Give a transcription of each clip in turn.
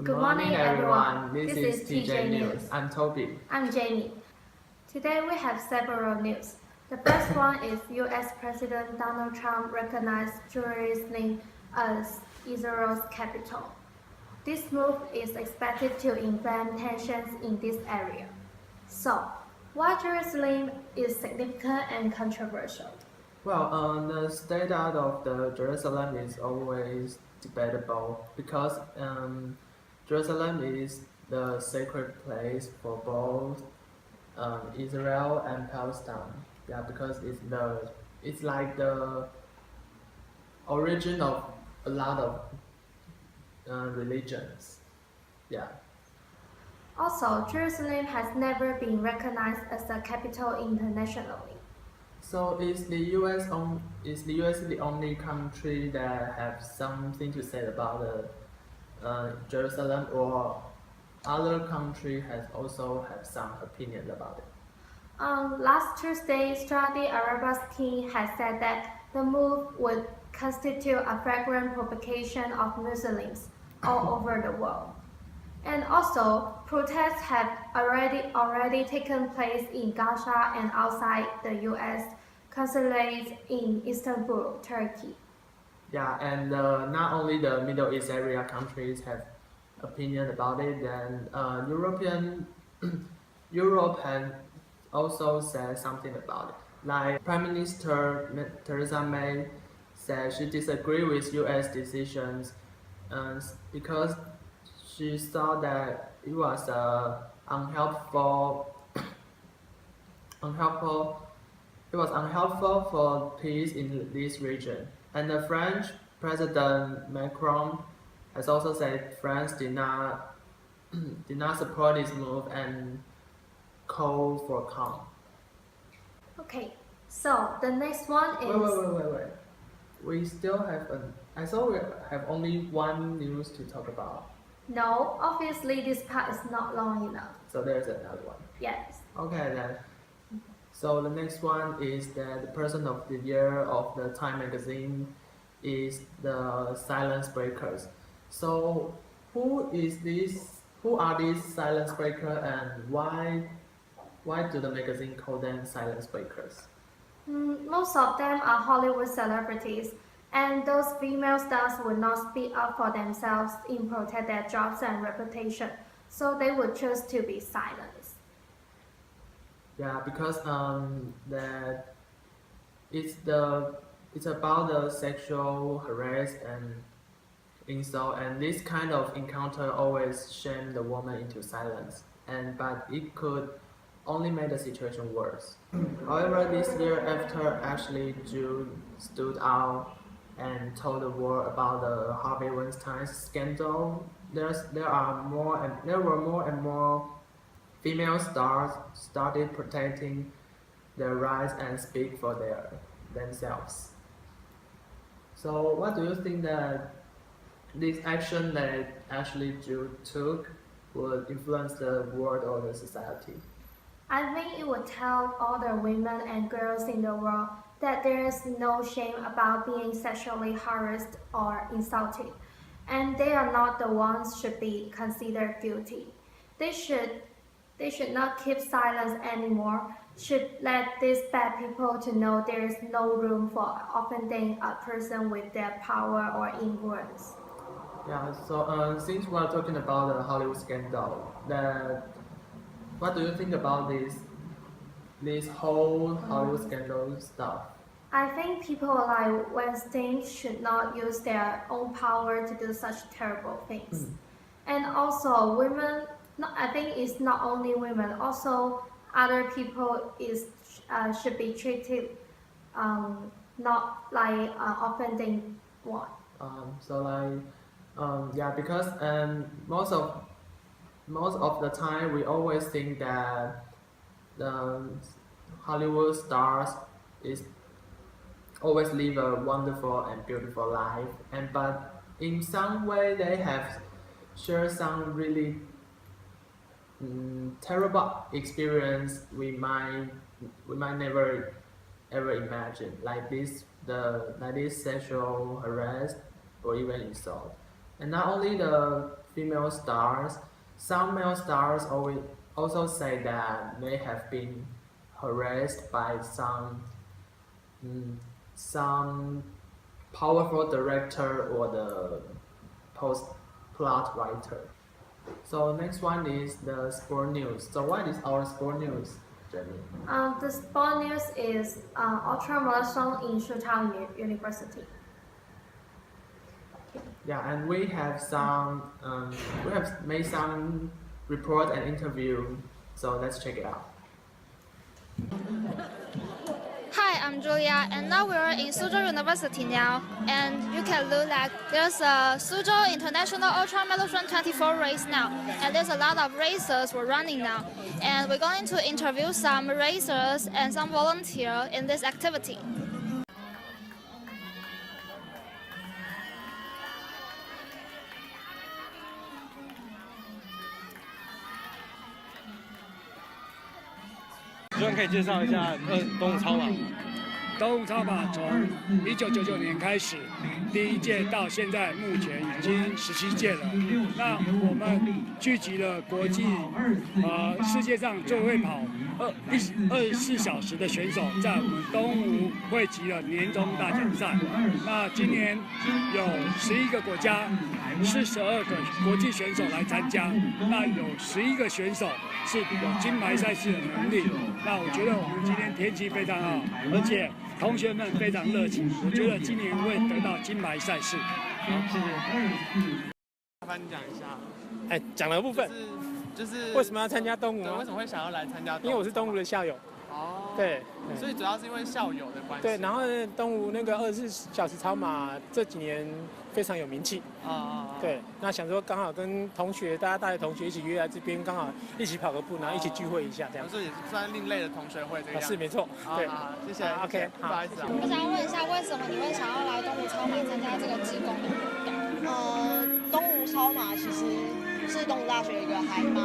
Good morning, everyone. This is TJ News. I'm Toby. I'm Jamie. Today we have several news. The first one is U.S. President Donald Trump recognized Jerusalem as Israel's capital. This move is expected to inflame tensions in this area. So, why Jerusalem is significant and controversial? Well, the status of the Jerusalem is always debatable because Jerusalem is the sacred place for both Israel and Palestine. Yeah, because it's like the origin of a lot of religions. Yeah. Also, Jerusalem has never been recognized as a capital internationally. So is the US the only country that have something to say about Jerusalem, or other country has also have some opinion about it? Last Tuesday, Saudi Arabia's king has said that the move would constitute a flagrant provocation of Muslims all over the world. And also, protests have already taken place in Gaza and outside the U.S. consulate in Istanbul, Turkey. Yeah, and not only the Middle East area countries have opinion about it, then Europe has also said something about it. Like Prime Minister Theresa May said she disagreed with U.S. decisions because she saw that it was unhelpful for peace in this region. And the French President Macron has also said France did not support this move and called for calm. Okay, so the next one is... Wait. We still have I thought we have only one news to talk about. No, obviously this part is not long enough. So there's another one. Yes. Okay then. So the next one is that the person of the year of the Time magazine is the silence breakers. So who are these silence breakers, and why do the magazine call them silence breakers? Most of them are Hollywood celebrities, and those female stars would not speak up for themselves in protect their jobs and reputation, so they would choose to be silenced. Yeah, because that it's about the sexual harass and insult, and this kind of encounter always shame the woman into silence, but it could only make the situation worse. However, this year, after Ashley Judd stood out and told the world about the Harvey Weinstein scandal, there were more and more female stars started protecting their rights and speak for themselves. So, what do you think that this action that Ashley Judd took would influence the world or the society? I think it would tell all the women and girls in the world that there is no shame about being sexually harassed or insulted, and they are not the ones should be considered guilty. They should not keep silence anymore, should let these bad people to know there is no room for offending a person with their power or influence. Yeah, so since we're talking about the Hollywood scandal, what do you think about this whole Hollywood scandal stuff? I think people like Weinstein should not use their own power to do such terrible things. And also women, I think it's not only women, also other people should be treated not like offending one. Yeah, because most of the time we always think that the Hollywood stars always live a wonderful and beautiful life, but in some way they have shared some really terrible experience we might never ever imagine, like this sexual harass or even insult. And not only the female stars. Some male stars also say that they have been harassed by some powerful director or the plot writer. So next one is the sport news. So what is our sport news, Jenny? The sport news is ultra marathon in Soochow University. Yeah, and we have made some report and interview. So let's check it out. Hi, I'm Julia, and now we're in Soochow University now. And you can look like there's a Soochow International Ultra Marathon 24 race now, and there's a lot of racers were running now. And we're going to interview some racers and some volunteers in this activity.主任可以介绍一下东吴超马。东吴超马从1999年开始，第一届到现在目前已经17届了。那我们聚集了国际世界上最会跑24小时的选手，在我们东吴汇集了年终大奖赛。那今年有11个国家，42个国际选手来参加。那有11个选手是有金牌赛事的能力。那我觉得我们今天天气非常好，而且同学们非常热情，我觉得今年会得到金牌赛事。好，谢谢。麻烦你讲一下，讲的部分就是为什么要参加东吴？对，为什么会想要来参加？因为我是东吴的校友。哦。对。所以主要是因为校友的关系。对，然后东吴那个24小时超马这几年非常有名气。对，那想说刚好跟同学，大家同学一起约来这边，刚好一起跑个步，然后一起聚会一下，这样。所以也算另类的同学会这样。是没错。对，谢谢。OK， 不好意思啊。我想要问一下，为什么你会想要来东吴超马参加这个志工的活动？东吴超马其实是东吴大学一个还蛮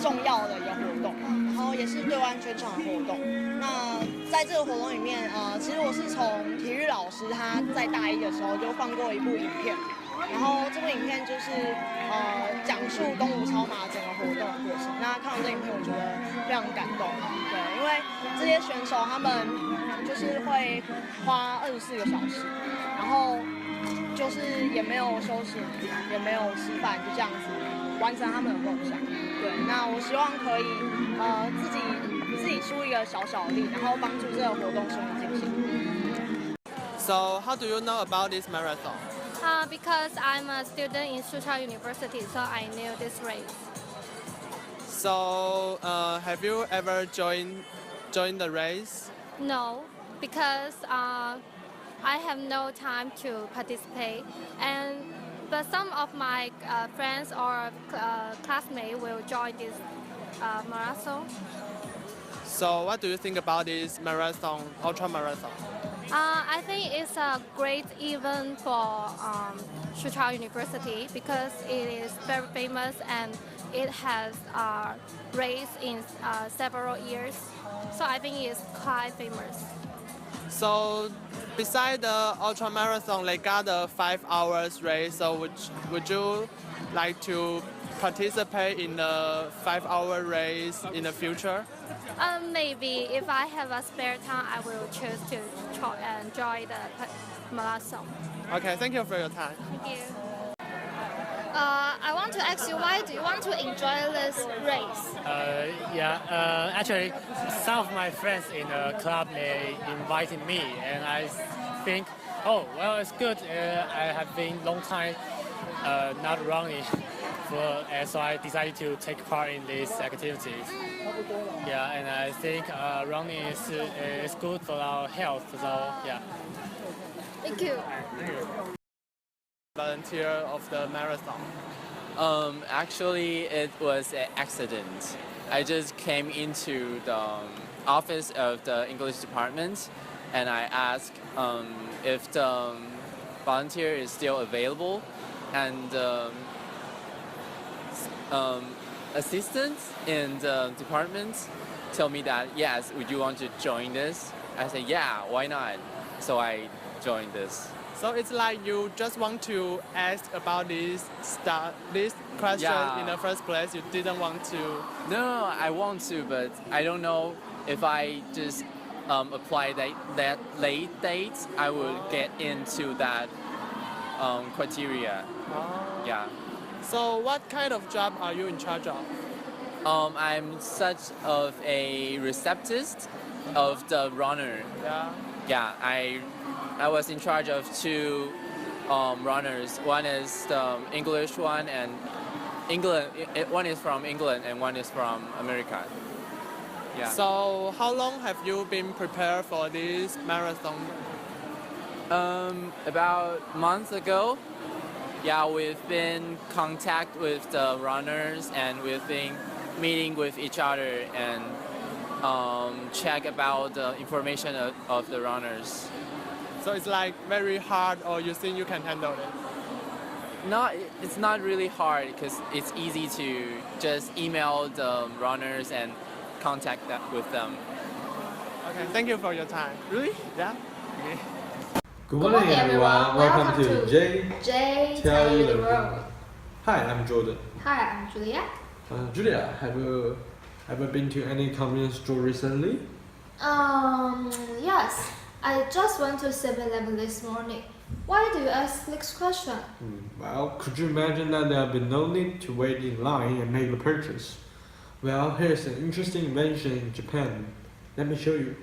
重要的一个活动，然后也是对外宣传的活动。那在这个活动里面，其实我是从体育老师他在大一的时候就放过一部影片，然后这部影片就是讲述东吴超马整个活动的过程。那看完这影片，我觉得非常感动，对，因为这些选手他们就是会花24个小时，然后就是也没有休息，也没有吃饭，就这样子完成他们的梦想。对，那我希望可以自己出一个小小的力，然后帮助这个活动顺利进行。So how do you know about this marathon? Because I'm a student in Soochow University, so I knew this race. So have you ever joined the race? No, because I have no time to participate, but some of my friends or classmates will join this marathon. So what do you think about this marathon, ultra marathon? I think it's a great event for Soochow University because it is very famous and it has race in several years. So I think it's quite famous. So beside the ultra marathon, they got a 5 hours race. So would you like to participate in the 5-hour race in the future? Maybe if I have a spare time, I will choose to enjoy the marathon. Okay, thank you for your time. Thank you. I want to ask you, why do you want to enjoy this race? Actually, some of my friends in the club they invited me, and I think, oh well, it's good. I have been long time not running, so I decided to take part in these activities. Yeah, and I think running is good for our health. So yeah. Thank you. Volunteer of the marathon. Actually, it was an accident. I just came into the office of the English department, and I asked if the volunteer is still available, and assistants in the department told me that yes, would you want to join this? I said yeah, why not? So I joined this. So it's like you just want to ask about this question in the first place. You didn't want to. No, I want to, but I don't know if I just apply that late date, I would get into that criteria. Oh. Yeah. So what kind of job are you in charge of? I'm such of a receptionist of the runner. Yeah. Yeah, I was in charge of two runners. One is the English one and England. One is from England and one is from America. Yeah. So how long have you been prepared for this marathon? About a month ago. Yeah, we've been in contact with the runners and we've been meeting with each other and check about the information of the runners. So it's like very hard, or you think you can handle it? It's not really hard because it's easy to just email the runners and contact with them. Okay, thank you for your time. Really? Yeah. Okay. Good morning, everyone. Welcome to J Tell You the World. Hi, I'm Jordan. Hi, I'm Julia. Julia, have you ever been to any convenience store recently? Yes. I just went to 7-Eleven this morning. Why do you ask this question? Well, could you imagine that there will be no need to wait in line and make the purchase? Well, here's an interesting invention in Japan. Let me show you.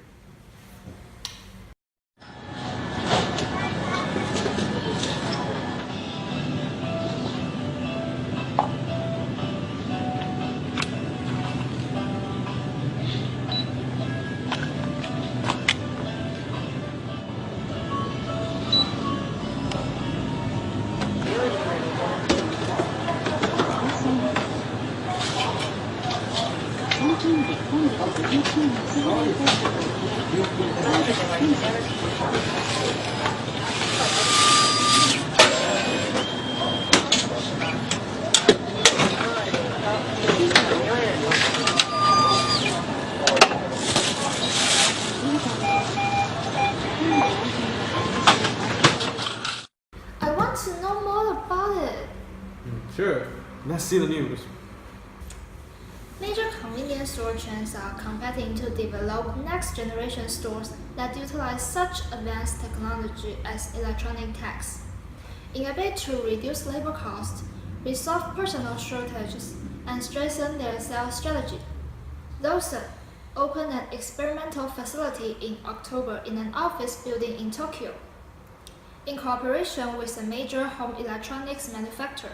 I want to know more about it. Sure. Let's see the news. Major convenience store chains are competing to develop next-generation stores that utilize such advanced technology as electronic tags. In a bid to reduce labor costs, resolve personnel shortages, and strengthen their sales strategy, Lawson opened an experimental facility in October in an office building in Tokyo. In cooperation with a major home electronics manufacturer,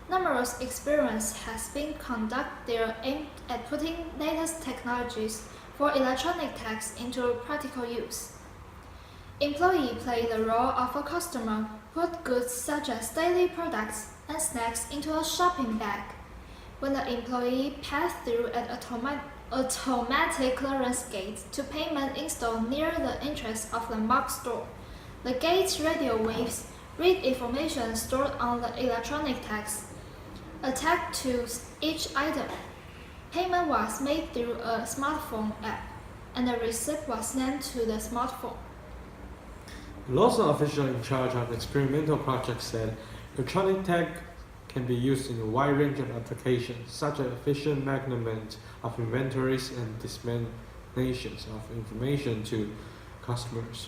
numerous experiments has been conducted there aimed at putting latest technologies for electronic tags into practical use. Employees play the role of a customer, put goods such as daily products and snacks into a shopping bag. When the employee passes through an automatic clearance gate to payment installed near the entrance of the marked store, the gate's radio waves read information stored on the electronic tags attached to each item. Payment was made through a smartphone app, and the receipt was sent to the smartphone. Lawson official in charge of the experimental project said electronic tag can be used in a wide range of applications, such as efficient management of inventories and disseminations of information to customers.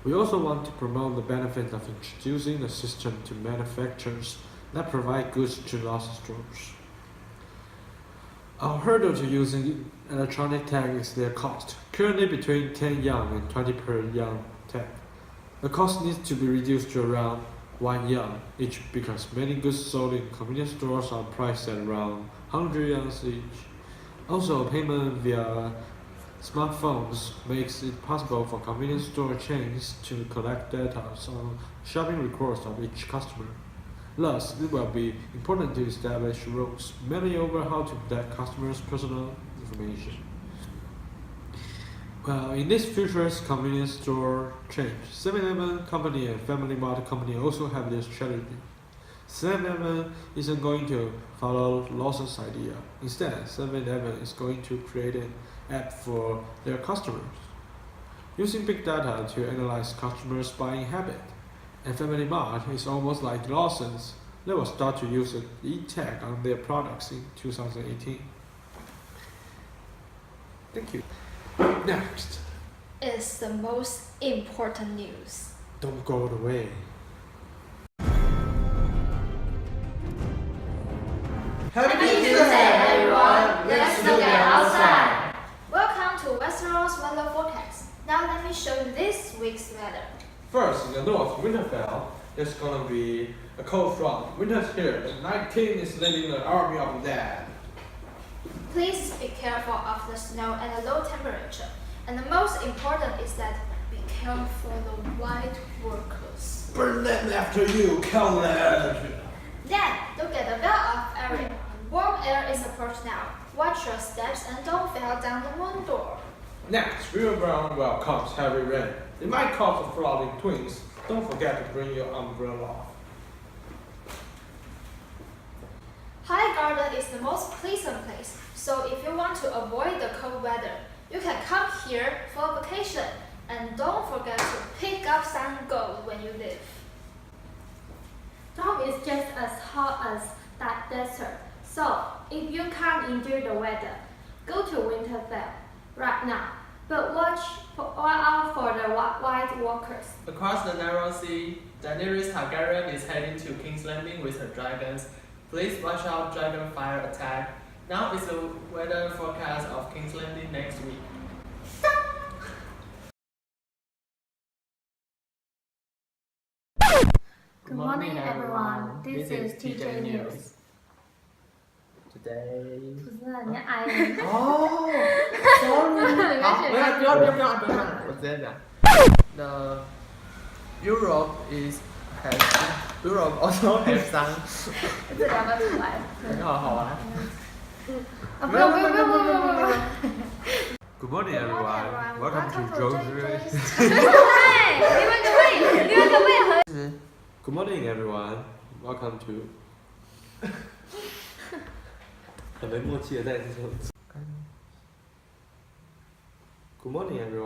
We also want to promote the benefits of introducing the system to manufacturers that provide goods to Lawson stores. Our hurdle to using electronic tag is their cost, currently between 10 yuan and 20 per yuan tag. The cost needs to be reduced to around 1 yuan each because many goods sold in convenience stores are priced at around 100 yuan each. Also, payment via smartphones makes it possible for convenience store chains to collect data on shopping records of each customer. Thus, it will be important to establish rules, mainly over how to protect customers' personal information. Well, in this futurist convenience store chain, 7-Eleven Company and Family Mart Company also have this strategy. 7-Eleven isn't going to follow Lawson's idea. Instead, 7-Eleven is going to create an app for their customers. Using big data to analyze customers' buying habit And Family Mart is almost like Lawson's. They will start to use an e-tag on their products in 2018. Thank you. Next. It's the most important news. Don't go away. Happy Tuesday, everyone! Let's look at outside! Welcome to Westeros weather forecast. Now let me show you this week's weather. First, in the north, Winterfell, there's gonna be a cold front. Winter's here, and 19 is leading the army of the dead. Please be careful of the snow and the low temperature. And the most important is that be careful for the white workers. Burn them after you, kill them! Then, look at the belt of area. Warm air is approached now. Watch your steps and don't fall down the one door. Next, River Brown welcomes heavy rain. It might cause a flood in Twins. Don't forget to bring your umbrella. High Garden is the most pleasant place, so if you want to avoid the cold weather, you can come here for vacation. And don't forget to pick up some gold when you leave. Toby is just as hot as that desert. So, if you can't endure the weather, go to Winterfell right now. But watch out for the White Walkers. Across the narrow sea, Daenerys Targaryen is heading to King's Landing with her dragons. Please watch out dragon fire attack. Now is the weather forecast of King's Landing next week. Good morning, everyone. This is TJ News. Today. 不是，你挨了。哦，sorry。好，不要，我直接讲。The Europe also has some。这两个出来。很好玩。啊，不用。Good morning, everyone. Welcome to Joe's. Good morning, everyone. Welcome to. 很没默契的再次说。Good morning, everyone.